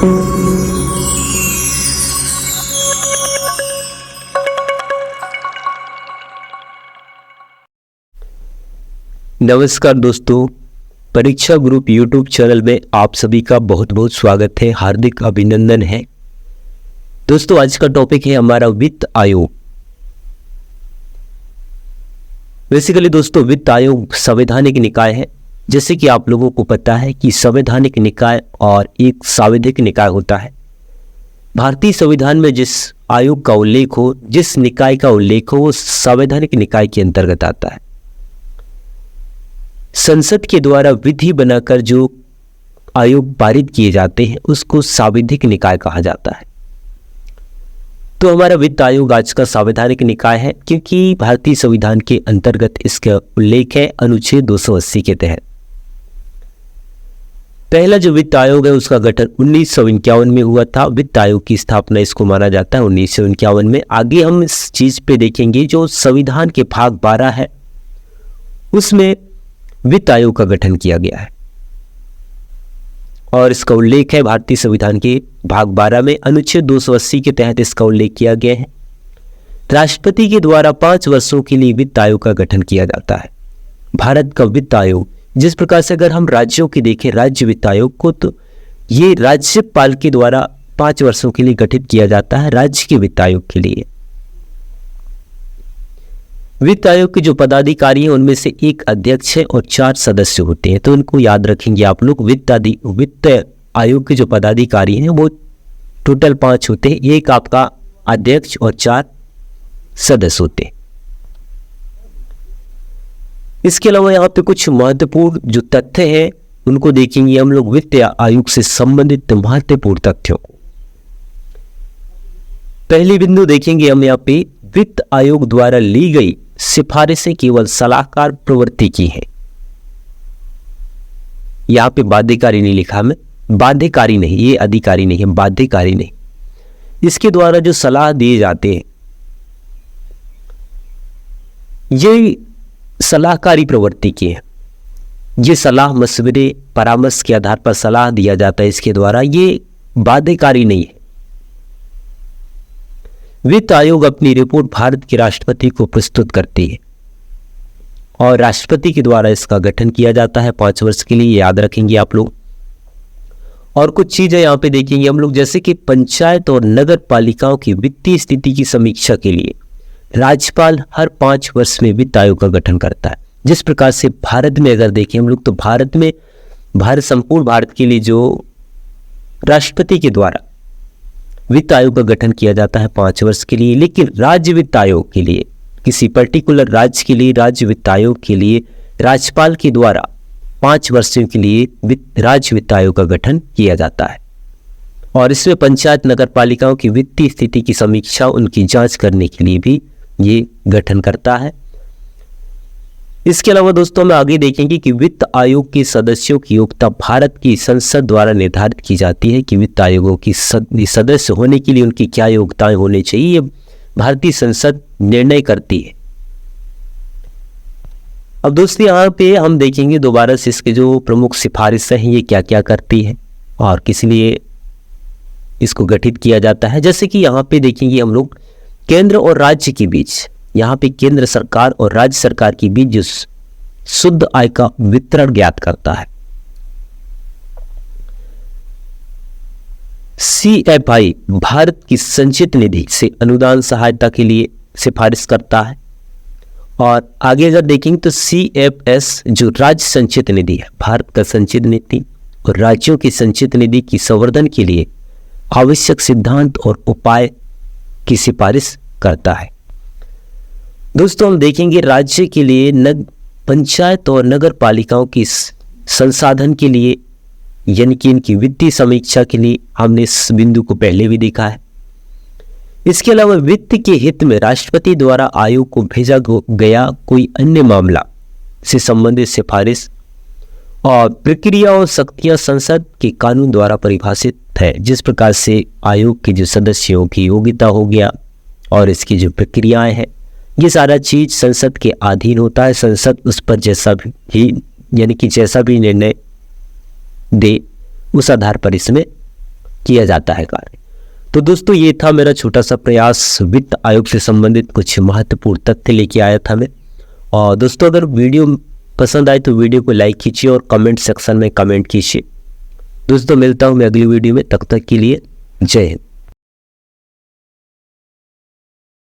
नमस्कार दोस्तों, परीक्षा ग्रुप यूट्यूब चैनल में आप सभी का बहुत बहुत स्वागत है, हार्दिक अभिनंदन है। दोस्तों, आज का टॉपिक है हमारा वित्त आयोग। बेसिकली दोस्तों, वित्त आयोग संवैधानिक निकाय है। जैसे कि आप लोगों को पता है कि संवैधानिक निकाय और एक सांविधिक निकाय होता है। भारतीय संविधान में जिस आयोग का उल्लेख हो, जिस निकाय का उल्लेख हो, वो संवैधानिक निकाय के अंतर्गत आता है। संसद के द्वारा विधि बनाकर जो आयोग पारित किए जाते हैं उसको सांविधिक निकाय कहा जाता है। तो हमारा वित्त आयोग आज का संवैधानिक निकाय है, क्योंकि भारतीय संविधान के अंतर्गत इसका उल्लेख है अनुच्छेद 280 के तहत। पहला जो वित्त आयोग है उसका गठन 1951 में हुआ था। वित्त आयोग की स्थापना इसको माना जाता है 1951 में। आगे हम इस चीज पे देखेंगे, जो संविधान के भाग 12 है उसमें वित्त आयोग का गठन किया गया है और इसका उल्लेख है भारतीय संविधान के भाग 12 में अनुच्छेद 280 के तहत इसका उल्लेख किया गया है। राष्ट्रपति के द्वारा 5 वर्षों के लिए वित्त आयोग का गठन किया जाता है। भारत का वित्त आयोग, जिस प्रकार से अगर हम राज्यों की देखें राज्य वित्त आयोग को, तो ये राज्यपाल के द्वारा 5 वर्षों के लिए गठित किया जाता है राज्य के वित्त आयोग के लिए। वित्त आयोग के जो पदाधिकारी हैं उनमें से एक अध्यक्ष है और 4 सदस्य होते हैं, तो उनको याद रखेंगे आप लोग। वित्त आयोग के जो पदाधिकारी हैं वो टोटल 5 होते हैं। एक आपका अध्यक्ष और 4 सदस्य होते हैं। इसके अलावा यहाँ पे कुछ महत्वपूर्ण जो तथ्य हैं उनको देखेंगे हम लोग, वित्त आयोग से संबंधित महत्वपूर्ण तथ्यों को। पहली बिंदु देखेंगे हम यहाँ पे, वित्त आयोग द्वारा ली गई सिफारिशें केवल सलाहकार प्रवृत्ति की हैं। यहां पे बाध्यकारी नहीं लिखा, मैं बाध्यकारी नहीं, ये अधिकारी नहीं है, बाध्यकारी नहीं। इसके द्वारा जो सलाह दिए जाते हैं ये सलाहकारी प्रवृत्ति की है। ये सलाह मशवरे परामर्श के आधार पर सलाह दिया जाता है इसके द्वारा, ये बाध्यकारी नहीं है। वित्त आयोग अपनी रिपोर्ट भारत के राष्ट्रपति को प्रस्तुत करती है और राष्ट्रपति के द्वारा इसका गठन किया जाता है 5 वर्ष के लिए, याद रखेंगे आप लोग। और कुछ चीजें यहाँ पे देखेंगे हम लोग, जैसे कि पंचायत और नगर पालिकाओं की वित्तीय स्थिति की समीक्षा के लिए राज्यपाल हर 5 वर्ष में वित्त आयोग का गठन करता है। जिस प्रकार से भारत में अगर देखें हम लोग, तो संपूर्ण भारत के लिए जो राष्ट्रपति के द्वारा वित्त आयोग का गठन किया जाता है 5 वर्ष के लिए। लेकिन राज्य वित्त आयोग के लिए, किसी पर्टिकुलर राज्य के लिए राज्य वित्त आयोग के लिए राज्यपाल के द्वारा 5 वर्षों के लिए राज्य वित्त आयोग का गठन किया जाता है और इसमें पंचायत नगर पालिकाओं की वित्तीय स्थिति की समीक्षा, उनकी जांच करने के लिए भी ये गठन करता है। इसके अलावा दोस्तों हम आगे देखेंगे कि वित्त आयोग के सदस्यों की योग्यता भारत की संसद द्वारा निर्धारित की जाती है कि वित्त आयोगों की सदस्य होने के लिए उनकी क्या योग्यताएं होनी चाहिए, ये भारतीय संसद निर्णय करती है। अब दोस्तों यहाँ पे हम देखेंगे दोबारा से इसके जो प्रमुख सिफारिशें हैं ये क्या क्या करती है और किस लिए इसको गठित किया जाता है। जैसे कि यहाँ पे देखेंगे हम लोग, केंद्र और राज्य के बीच, यहाँ पे केंद्र सरकार और राज्य सरकार के बीच जो शुद्ध आय का वितरण ज्ञात करता है। CFI भारत की संचित निधि से अनुदान सहायता के लिए सिफारिश करता है। और आगे अगर देखेंगे तो CFS जो राज्य संचित निधि है, भारत का संचित निधि और राज्यों की संचित निधि की संवर्धन के लिए आवश्यक सिद्धांत और उपाय की सिफारिश करता है। दोस्तों हम देखेंगे राज्य के लिए पंचायत और नगर पालिकाओं की संसाधन के लिए, यानी कि इनकी वित्तीय समीक्षा के लिए हमने इस बिंदु को पहले भी देखा है। इसके अलावा वित्त के हित में राष्ट्रपति द्वारा आयोग को भेजा गया कोई अन्य मामला से संबंधित सिफारिश और प्रक्रिया और शक्तियां संसद के कानून द्वारा परिभाषित है। जिस प्रकार से आयोग के जो सदस्यों की योग्यता हो गया और इसकी जो प्रक्रियाएं हैं, ये सारा चीज संसद के अधीन होता है। संसद उस पर जैसा भी यानी कि जैसा भी निर्णय दे उस आधार पर इसमें किया जाता है कार्य। तो दोस्तों ये था मेरा छोटा सा प्रयास, वित्त आयोग से संबंधित कुछ महत्वपूर्ण तथ्य लेके आया था मैं। और दोस्तों अगर वीडियो पसंद आए तो वीडियो को लाइक कीजिए और कमेंट सेक्शन में कमेंट कीजिए। दोस्तों मिलता हूँ मैं अगली वीडियो में, तब तक के लिए जय हिंद।